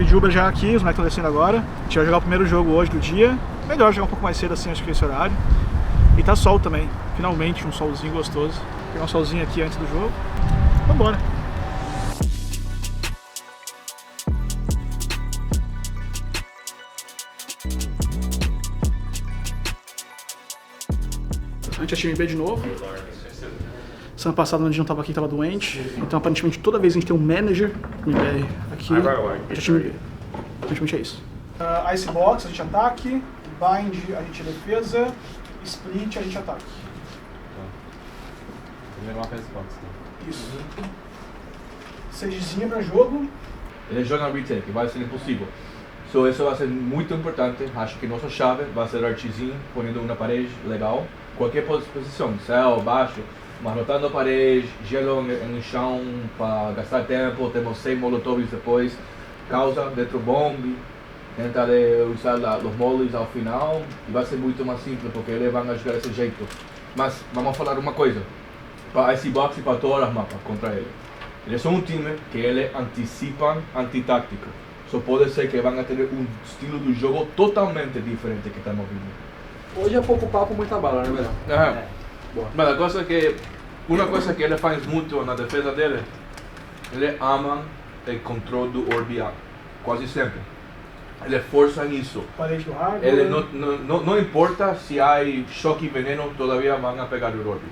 Pedi Uber já aqui, os moleques estão descendo agora. A gente vai jogar o primeiro jogo hoje do dia. Melhor jogar um pouco mais cedo assim, acho que esse horário. E tá sol também, finalmente um solzinho gostoso. Pegar um solzinho aqui antes do jogo. Vambora! A gente é time B de novo. Semana passada, onde não estava aqui, estava doente. Então, aparentemente, toda vez que a gente tem um manager no BR aqui, a gente é time B. Aparentemente é isso. Icebox, a gente ataque. Bind, a gente é defesa. Split, a gente ataque. Primeiro mapa é Icebox, né? Isso. Sagezinha para jogo. Eles jogam retake, vai ser impossível. So, isso vai ser muito importante. Acho que nossa chave vai ser artezinho, ponendo uma parede legal. Qualquer posição, céu, baixo, mas rotando a parede, gelo no chão para gastar tempo. Temos 6 molotovs depois. Causa dentro bomb. Tentar usar os moles ao final. E vai ser muito mais simples, porque eles vão jogar desse jeito. Mas vamos falar uma coisa. Para Icebox e para todas as mapas contra ele. Eles são um time que eles antecipam antitática. Só pode ser que vão ter um estilo de jogo totalmente diferente que estamos vendo. Hoje é pouco papo, muita bala, né, velho? Mas a coisa que, uma coisa que ele faz muito na defesa dele, ele ama o controle do orbe A, quase sempre. Ele força nisso. Parede do hardware. Ele não importa se há choque e veneno, todavia vão pegar o orbe.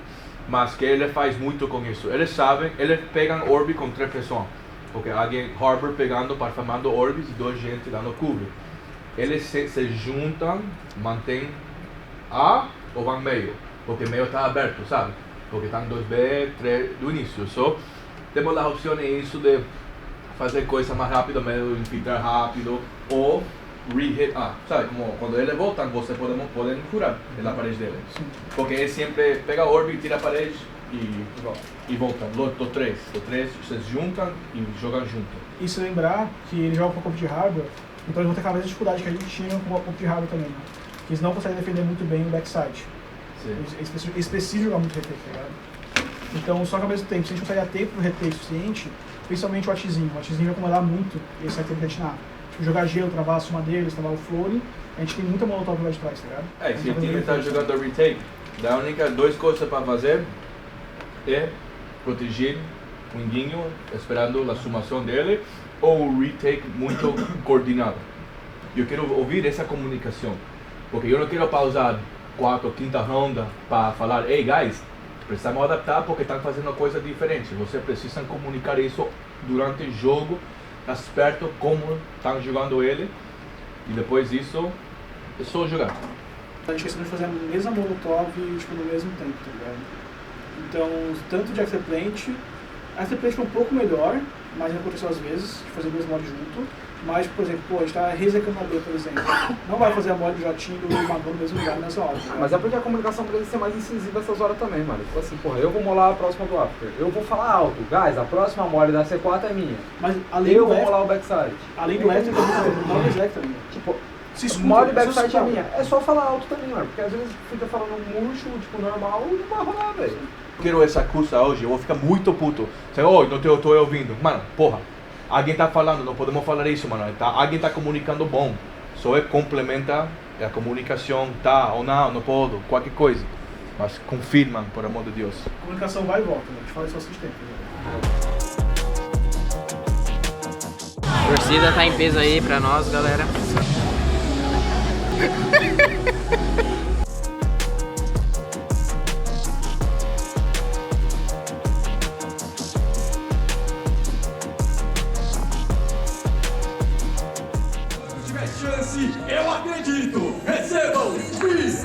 Mas que ele faz muito com isso. Eles sabem, eles pegam orbe com 3 pessoas. Porque alguém harbor pegando, farmando orbes e 2 gente dando cover. Eles se juntam, mantêm A ou vão meio. Porque meio está aberto, sabe? Porque estão 2B, 3 do início. Só temos a opção isso de fazer coisa mais rápido, meio infiltrar rápido. Ou re-hit A. Sabe? Como quando eles voltam, você pode curar na parede dele. Porque ele sempre pega a orbe, tira a parede e voltam. Os 3 se juntam e jogam junto. E se lembrar que ele joga com o campo de hardware, então eles vão ter aquela mesma dificuldade que a gente tinha com o campo de hardware também. Né? Eles não conseguem defender muito bem o backside. Eles precisam jogar muito retake, tá ligado? Então, só que ao mesmo tempo, se a gente consegue dar tempo pro retake suficiente, principalmente o Atzinho vai comandar muito esse vai ter que detinar. Tipo, jogar gelo, travar a suma deles, travar o floating, a gente tem muita molotov lá de trás, tá ligado? Se o time está jogando retake, a única 2 coisas para fazer é proteger o Inguinho, esperando a sumação dele, ou o retake muito coordenado. Eu quero ouvir essa comunicação, porque eu não quero pausar 4ª ou 5ª ronda para falar, hey guys, precisamos adaptar porque estão fazendo coisa diferente. Você precisa comunicar isso durante o jogo, tá esperto como estão jogando ele, e depois disso é só jogar. A gente esqueceu de fazer a mesma molotov tipo, no mesmo tempo, tá ligado? Então, tanto de Afterplant, a Afterplant foi um pouco melhor, mas não aconteceu às vezes, de fazer o mesmo mod junto. Mas, por exemplo, a gente tá resecando a B, por exemplo. Não vai fazer a mod do jatinho do Magão no mesmo lugar nessa hora. Tá? Mas é porque a comunicação precisa ser mais incisiva essas horas também, mano. Tipo assim, porra, eu vou molar a próxima do After. Eu vou falar alto, guys, a próxima mod da C4 é minha. Mas além eu do vou molar o backside. Além do After, o mod do Slack também. Tipo, se mod backside é minha. É só falar alto também, mano. Porque às vezes fica falando murcho, tipo, normal, e não vai rolar, velho. Quero essa cursa hoje, eu vou ficar muito puto. Você, oh, não tô ouvindo. Mano, porra, alguém tá falando, não podemos falar isso, mano. Alguém tá comunicando bom. Só complementa a comunicação, tá ou não pode, qualquer coisa. Mas confirmam, por amor de Deus. A comunicação vai e volta, né? A gente fala isso há tempo. A torcida tá em peso aí pra nós, galera. Chance, eu acredito! Recebam BR!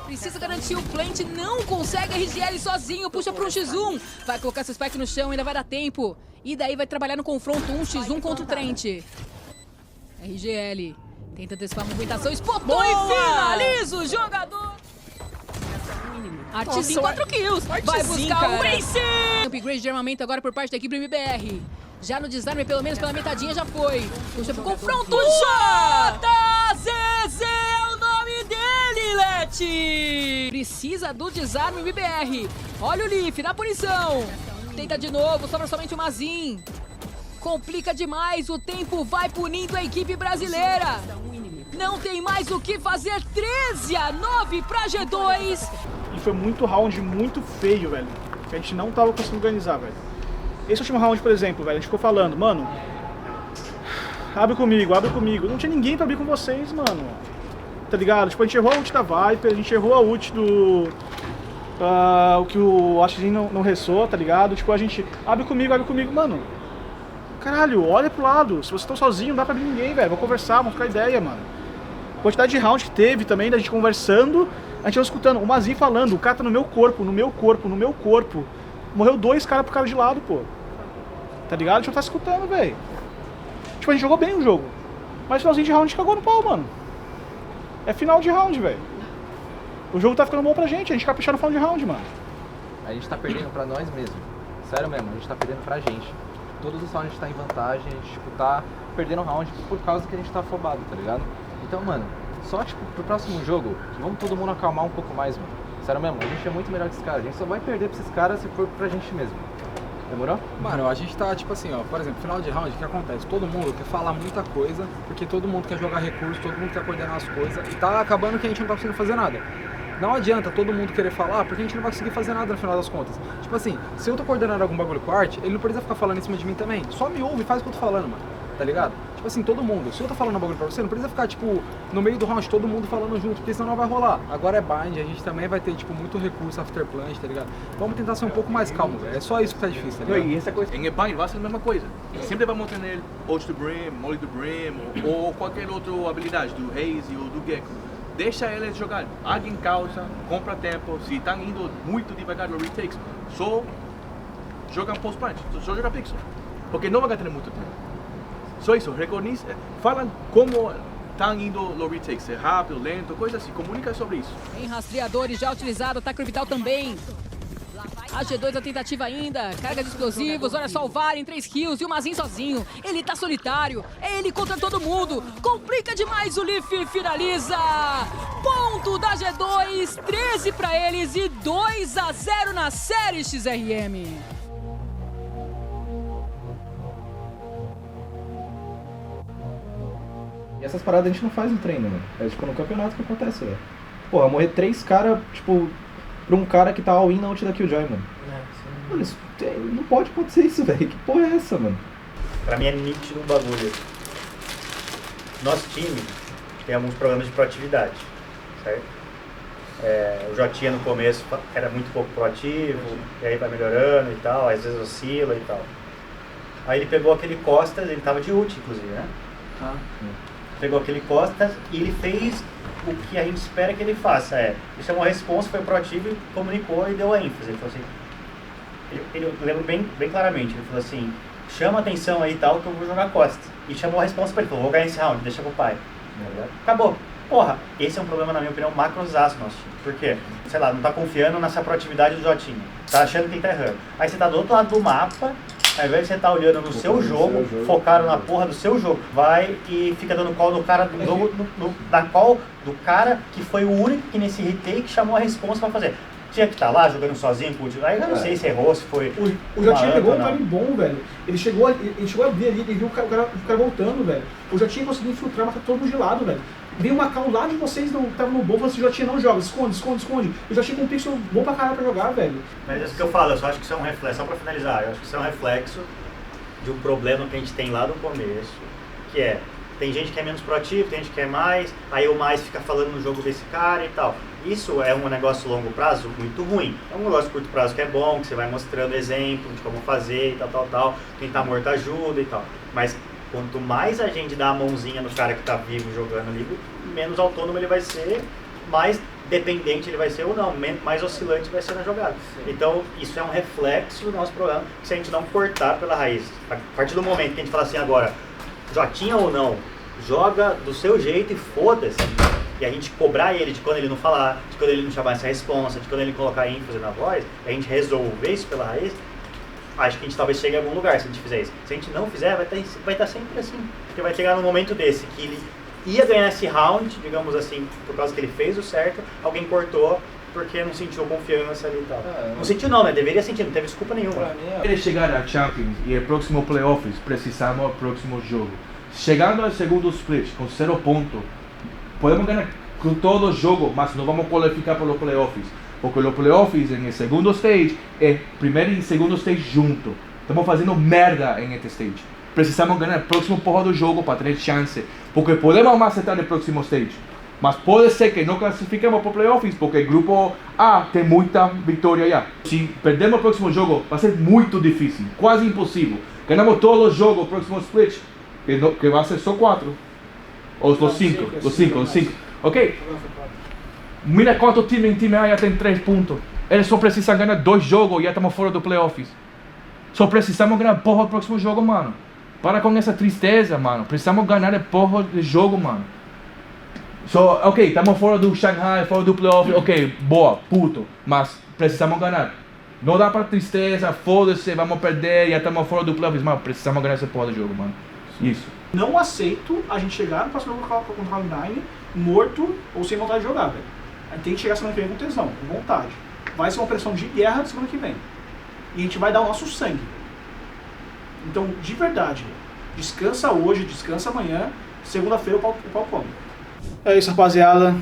Precisa garantir o plant, não consegue RGL sozinho, puxa para um X1. Vai colocar esse spike no chão, ainda vai dar tempo. E daí vai trabalhar no confronto 1x1 contra o Trent. RGL tenta antecipar a movimentação, espotou e finaliza o jogador. Artezinho, 4 kills. Vai buscar o Ace. Upgrade de armamento agora por parte da equipe do MBR. Já no desarme, pelo menos pela metadinha, já foi. Puxa pro confronto. JZZ é o nome dele, Léo. 7! Precisa do desarme o MBR. Olha o Leaf na punição. Tenta de novo, sobra somente o Mazin. Complica demais, o tempo vai punindo a equipe brasileira. Não tem mais o que fazer, 13-9 pra G2. E foi muito round muito feio, velho. Que a gente não tava conseguindo organizar, velho. Esse último round, por exemplo, velho, a gente ficou falando, mano, abre comigo, abre comigo. Não tinha ninguém pra abrir com vocês, mano. Tá ligado? Tipo, a gente errou a ult da Viper, a gente errou a ult do... o que o Ashzinho não ressoa, tá ligado? Tipo, a gente abre comigo, mano. Caralho, olha pro lado. Se vocês estão sozinhos, não dá pra abrir ninguém, velho. Vamos conversar, vamos trocar ideia, mano. A quantidade de round que teve também, da gente conversando, a gente não escutando. O Mazin falando, o cara tá no meu corpo. Morreu 2 caras pro cara de lado, pô. Tá ligado? A gente não tá escutando, velho. Tipo, a gente jogou bem o jogo. Mas finalzinho de round a gente cagou no pau, mano. É final de round, velho. O jogo tá ficando bom pra gente caprichar no final de round, mano. A gente tá perdendo pra nós mesmo. Sério mesmo, a gente tá perdendo pra gente. Todos os rounds a gente tá em vantagem, a gente tipo, tá perdendo round por causa que a gente tá afobado, tá ligado? Então, mano, só tipo, pro próximo jogo, vamos todo mundo acalmar um pouco mais, mano. Sério mesmo, a gente é muito melhor que esses caras. A gente só vai perder pra esses caras se for pra gente mesmo. Demorou? Mano, a gente tá tipo assim, ó, por exemplo, final de round, o que acontece? Todo mundo quer falar muita coisa, porque todo mundo quer jogar recurso, todo mundo quer coordenar as coisas, e tá acabando que a gente não tá conseguindo fazer nada. Não adianta todo mundo querer falar, porque a gente não vai conseguir fazer nada no final das contas. Tipo assim, se eu tô coordenando algum bagulho com o Art, ele não precisa ficar falando em cima de mim também. Só me ouve e faz o que eu tô falando, mano. Tá ligado? Tipo assim, todo mundo. Se eu tô falando um bagulho pra você, não precisa ficar, tipo, no meio do round, todo mundo falando junto, porque senão não vai rolar. Agora é bind, a gente também vai ter, tipo, muito recurso after plant, tá ligado? Vamos tentar ser um pouco mais calmo, velho. É só isso que tá difícil, tá ligado? E essa coisa, em Bind vai ser a mesma coisa. Sempre vamos ter ult do Brim, molly do Brim, ou qualquer outra habilidade, do Haze ou do Gecko. Deixa eles jogar. Alguém causa, compra tempo. Se estão indo muito devagar no retakes, só joga post-plant, só joga pixel. Porque não vai ter muito tempo. Só isso, reconhece, fala como estão indo no retakes, é rápido, lento, coisa assim, comunica sobre isso. Tem rastreadores já utilizados, ataque orbital também. A G2 a tentativa ainda, carga de explosivos, olha só o Varen, 3 kills e o Mazin sozinho. Ele tá solitário, é ele contra todo mundo. Complica demais, o Leaf finaliza. Ponto da G2, 13 pra eles e 2-0 na série XRM. E essas paradas a gente não faz no treino, mano. É tipo no campeonato que acontece, velho. Porra, morrer 3 caras, tipo, pra um cara que tá all-in na ult da Killjoy, mano. Mano, isso não pode acontecer isso, velho. Que porra é essa, mano? Pra mim é nítido um bagulho. Nosso time tem alguns problemas de proatividade, certo? O Jotinha no começo era muito pouco proativo, e aí vai melhorando e tal, às vezes oscila e tal. Aí ele pegou aquele Costas, ele tava de ult, inclusive, né? Pegou aquele Costas e ele fez o que a gente espera que ele faça. Ele chamou a responsa, foi proativo, comunicou e deu a ênfase. Ele falou assim, eu lembro bem claramente, ele falou assim, chama atenção aí e tal que eu vou jogar Costas. E chamou a responsa pra ele, falou, vou ganhar esse round, deixa pro pai. Acabou. Porra, esse é um problema, na minha opinião, macrozaço nosso time. Por quê? Sei lá, não tá confiando nessa proatividade do Jotinha. Tá achando que ele tá errando. Aí você tá do outro lado do mapa, ao invés de você tá olhando no seu jogo, focaram na porra do seu jogo, vai e fica dando call do cara do jogo, da call do cara que foi o único que nesse retake chamou a responsa pra fazer. Tinha que estar lá jogando sozinho, aí eu não sei se errou, se foi. O Jotinha pegou um time bom, velho. Ele chegou a ver ali, ele viu o cara voltando, velho. O Jotinha conseguiu infiltrar, matar todo mundo de lado, velho. Veio uma call lá de vocês que tava no bom, falou assim, o Jotinha não joga, esconde. O Jotinha tem um pixel bom pra caralho pra jogar, velho. Mas é isso que eu falo, eu só acho que isso é um reflexo, só pra finalizar, eu acho que isso é um reflexo de um problema que a gente tem lá no começo, que é, tem gente que é menos proativo, tem gente que é mais, aí o mais fica falando no jogo desse cara e tal. Isso é um negócio longo prazo muito ruim. É um negócio curto prazo que é bom, que você vai mostrando exemplo de como fazer e tal. Quem tá morto ajuda e tal. Mas quanto mais a gente dá a mãozinha no cara que tá vivo jogando ali, menos autônomo ele vai ser, mais dependente ele vai ser ou não, mais oscilante vai ser na jogada. Então isso é um reflexo do nosso problema, que se a gente não cortar pela raiz, a partir do momento que a gente fala assim agora, Jotinha ou não, joga do seu jeito e foda-se, e a gente cobrar ele de quando ele não falar, de quando ele não chamar essa responsa, de quando ele colocar ênfase na voz, a gente resolver isso pela raiz, acho que a gente talvez chegue a algum lugar se a gente fizer isso. Se a gente não fizer, vai estar sempre assim. Porque vai chegar num momento desse que ele ia ganhar esse round, digamos assim, por causa que ele fez o certo, alguém cortou porque não sentiu confiança ali e tal. Não sentiu não, né? Deveria sentir, não teve desculpa nenhuma. Para chegar a Champions e o próximo playoffs, precisamos do próximo jogo. Chegando ao segundo split com 0 pontos, podemos ganhar com todo o jogo, mas não vamos qualificar para os playoffs. Porque os playoffs em segundo stage é primeiro e segundo stage junto. Estamos fazendo merda em este stage. Precisamos ganhar o próximo porra do jogo para ter chance. Porque podemos acertar o próximo stage. Mas pode ser que não classifiquemos para playoffs porque o grupo A tem muita vitória já. Se perdermos o próximo jogo, vai ser muito difícil, quase impossível. Ganhamos todos os jogos, o próximo split, que vai ser só 4. Ou os 5. Os 5. Ok? Mira quanto time A já tem 3 pontos. Eles só precisam ganhar 2 jogos e já estamos fora do playoffs. Só precisamos ganhar porra o próximo jogo, mano. Para com essa tristeza, mano. Precisamos ganhar a porra do jogo, mano. Ok, estamos fora do Shanghai, fora do playoff, ok, boa, puto, mas precisamos ganhar. Não dá pra tristeza, foda-se, vamos perder, já estamos fora do playoff, mas precisamos ganhar essa porra do jogo, mano. Isso. Não aceito a gente chegar no próximo jogo contra o Cloud9 morto ou sem vontade de jogar, velho. A gente tem que chegar semana que vem com tesão, com vontade. Vai ser uma pressão de guerra semana que vem. E a gente vai dar o nosso sangue. Então, de verdade, descansa hoje, descansa amanhã, segunda-feira o pau come. É isso, rapaziada.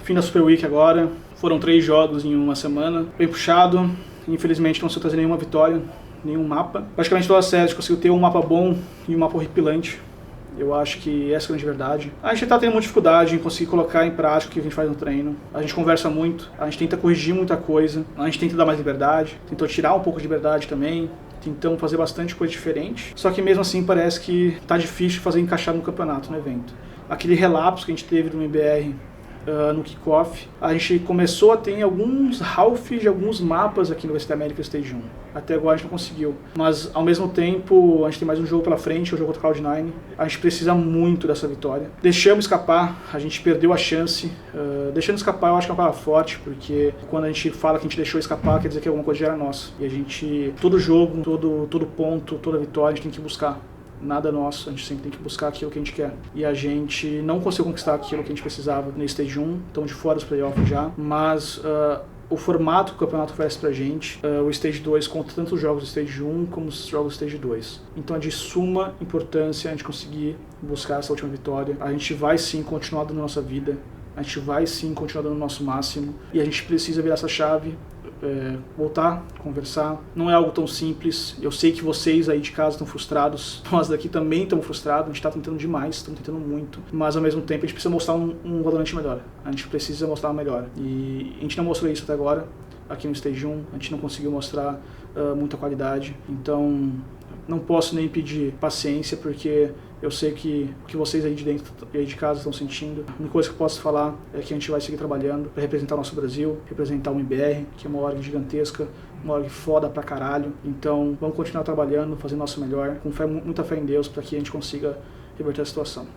Fim da Super Week agora. Foram 3 jogos em uma semana. Bem puxado. Infelizmente não conseguiu trazer nenhuma vitória, nenhum mapa. Praticamente todas as séries conseguiu ter um mapa bom e um mapa horripilante. Eu acho que essa é a grande verdade. A gente tá tendo muita dificuldade em conseguir colocar em prática o que a gente faz no treino. A gente conversa muito, a gente tenta corrigir muita coisa, a gente tenta dar mais liberdade, tentou tirar um pouco de liberdade também. Tentamos fazer bastante coisa diferente. Só que mesmo assim parece que tá difícil de fazer encaixar no campeonato, no evento. Aquele relapso que a gente teve do MBR no kickoff, a gente começou a ter alguns halves de alguns mapas aqui no West America Stage 1. Até agora a gente não conseguiu. Mas ao mesmo tempo, a gente tem mais um jogo pela frente, o jogo contra o Cloud9. A gente precisa muito dessa vitória. Deixamos escapar, a gente perdeu a chance. Deixando escapar eu acho que é uma palavra forte, porque quando a gente fala que a gente deixou escapar, quer dizer que alguma coisa já era nossa. E a gente, todo jogo, todo ponto, toda vitória, a gente tem que buscar. Nada nosso, a gente sempre tem que buscar aquilo que a gente quer. E a gente não conseguiu conquistar aquilo que a gente precisava no Stage 1, estamos de fora dos playoffs já, mas o formato que o campeonato oferece pra gente, o Stage 2 conta tanto os jogos do Stage 1 como os jogos do Stage 2. Então é de suma importância a gente conseguir buscar essa última vitória. A gente vai sim continuar dando nossa vida, a gente vai sim continuar dando o nosso máximo, e a gente precisa virar essa chave, voltar, conversar. Não é algo tão simples. Eu sei que vocês aí de casa estão frustrados, nós daqui também estamos frustrados, a gente está tentando demais, estamos tentando muito, mas ao mesmo tempo a gente precisa mostrar um Valorant melhor, a gente precisa mostrar uma melhor, e a gente não mostrou isso até agora, aqui no Stage 1, a gente não conseguiu mostrar muita qualidade, então não posso nem pedir paciência, porque eu sei que o que vocês aí de dentro e aí de casa estão sentindo. A única coisa que eu posso falar é que a gente vai seguir trabalhando para representar o nosso Brasil, representar o MBR, que é uma org gigantesca, uma org foda pra caralho. Então vamos continuar trabalhando, fazendo o nosso melhor, com muita fé em Deus, para que a gente consiga reverter a situação.